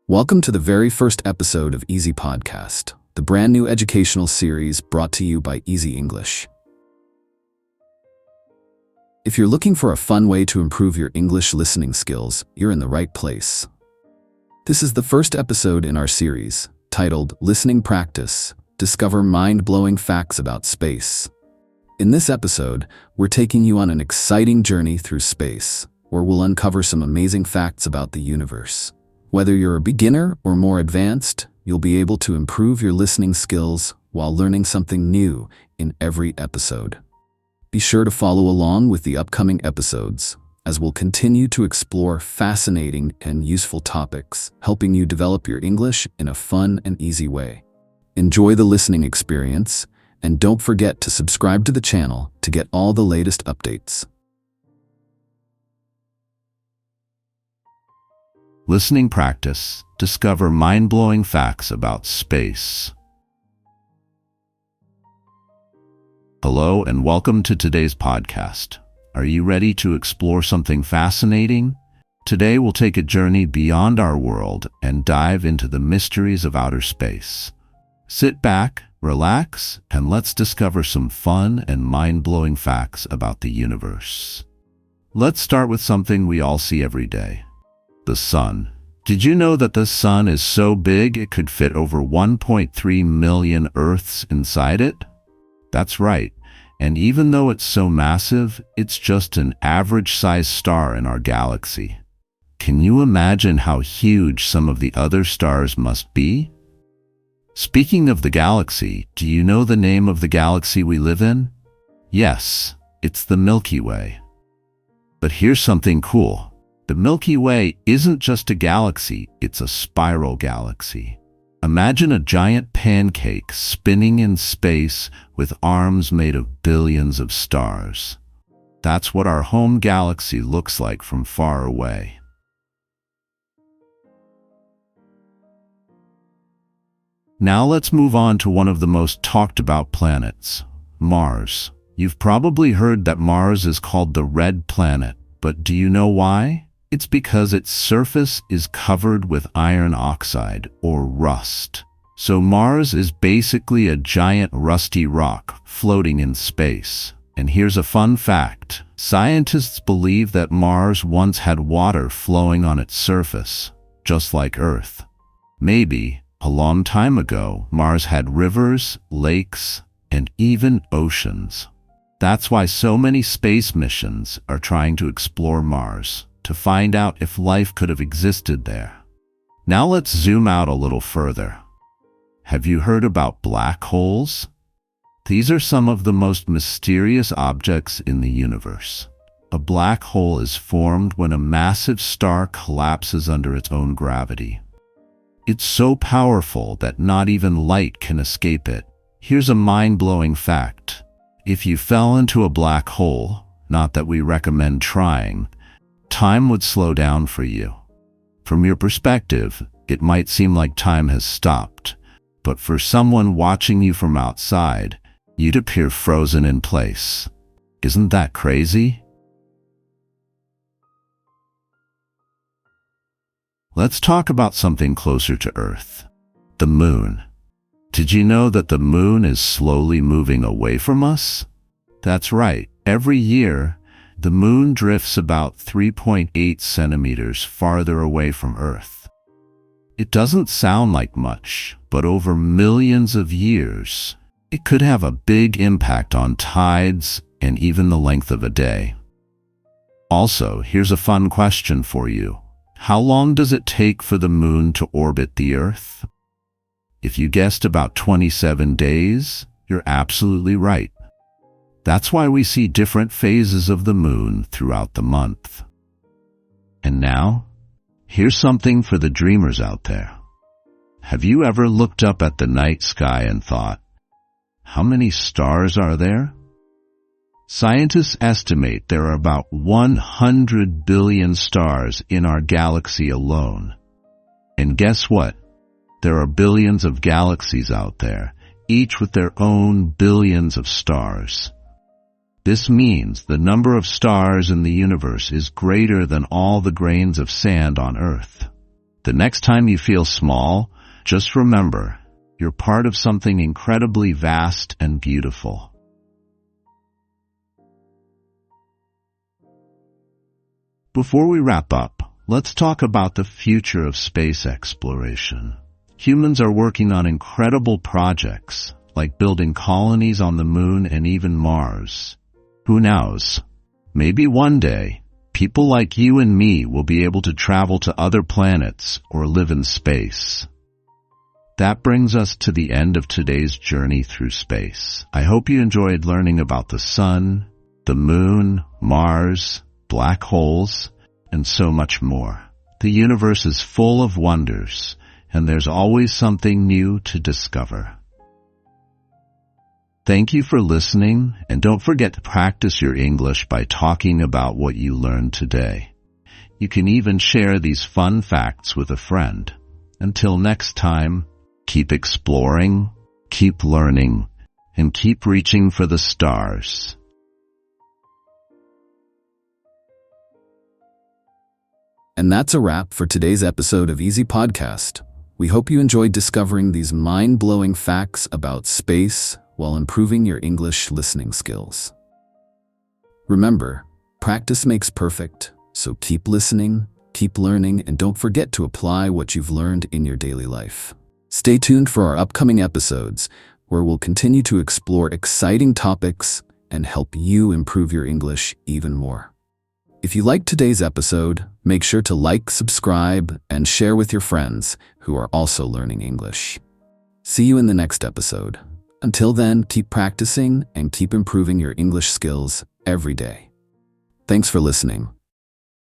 Welcome to the very first episode of Easy Podcast, the brand new educational series brought to you by Easy English. If you're looking for a fun way to improve your English listening skills, you're in the right place. This is the first episode in our series, titled Listening Practice: Discover Mind-Blowing Facts About Space. In this episode, we're taking you on an exciting journey through space, where we'll uncover some amazing facts about the universe. Whether you're a beginner or more advanced, you'll be able to improve your listening skills while learning something new in every episode. Be sure to follow along with the upcoming episodes, as we'll continue to explore fascinating and useful topics, helping you develop your English in a fun and easy way. Enjoy the listening experience, and don't forget to subscribe to the channel to get all the latest updates. Listening practice: discover mind-blowing facts about space. Hello and welcome to today's podcast. Are you ready to explore something fascinating? Today we'll take a journey beyond our world and dive into the mysteries of outer space. Sit back, relax, and let's discover some fun and mind-blowing facts about the universe. Let's start with something we all see every day: the sun. Did you know that the sun is so big it could fit over 1.3 million Earths inside it? That's right. And even though it's so massive, it's just an average-sized star in our galaxy. Can you imagine how huge some of the other stars must be? Speaking of the galaxy, do you know the name of the galaxy we live in? Yes, it's the Milky Way. But here's something cool. The Milky Way isn't just a galaxy, it's a spiral galaxy. Imagine a giant pancake spinning in space with arms made of billions of stars. That's what our home galaxy looks like from far away. Now let's move on to one of the most talked about planets, Mars. You've probably heard that Mars is called the Red Planet, but do you know why? It's because its surface is covered with iron oxide, or rust. So Mars is basically a giant rusty rock floating in space. And here's a fun fact: scientists believe that Mars once had water flowing on its surface, just like Earth. Maybe, a long time ago, Mars had rivers, lakes, and even oceans. That's why so many space missions are trying to explore Mars, to find out if life could have existed there. Now let's zoom out a little further. Have you heard about black holes? These are some of the most mysterious objects in the universe. A black hole is formed when a massive star collapses under its own gravity. It's so powerful that not even light can escape it. Here's a mind-blowing fact. If you fell into a black hole, not that we recommend trying, time would slow down for you. From your perspective, it might seem like time has stopped, but for someone watching you from outside, you'd appear frozen in place. Isn't that crazy? Let's talk about something closer to Earth: the moon. Did you know that the moon is slowly moving away from us? That's right. Every year, the moon drifts about 3.8 centimeters farther away from Earth. It doesn't sound like much, but over millions of years, it could have a big impact on tides and even the length of a day. Also, here's a fun question for you. How long does it take for the moon to orbit the Earth? If you guessed about 27 days, you're absolutely right. That's why we see different phases of the moon throughout the month. And now, here's something for the dreamers out there. Have you ever looked up at the night sky and thought, how many stars are there? Scientists estimate there are about 100 billion stars in our galaxy alone. And guess what? There are billions of galaxies out there, each with their own billions of stars. This means the number of stars in the universe is greater than all the grains of sand on Earth. The next time you feel small, just remember, you're part of something incredibly vast and beautiful. Before we wrap up, let's talk about the future of space exploration. Humans are working on incredible projects, like building colonies on the Moon and even Mars. Who knows? Maybe one day, people like you and me will be able to travel to other planets or live in space. That brings us to the end of today's journey through space. I hope you enjoyed learning about the Sun, the Moon, Mars, black holes, and so much more. The universe is full of wonders, and there's always something new to discover. Thank you for listening, and don't forget to practice your English by talking about what you learned today. You can even share these fun facts with a friend. Until next time, keep exploring, keep learning, and keep reaching for the stars. And that's a wrap for today's episode of Easy Podcast. We hope you enjoyed discovering these mind-blowing facts about space while improving your English listening skills. Remember, practice makes perfect, so keep listening, keep learning, and don't forget to apply what you've learned in your daily life. Stay tuned for our upcoming episodes, where we'll continue to explore exciting topics and help you improve your English even more. If you liked today's episode, make sure to like, subscribe, and share with your friends who are also learning English. See you in the next episode. Until then, keep practicing and keep improving your English skills every day. Thanks for listening.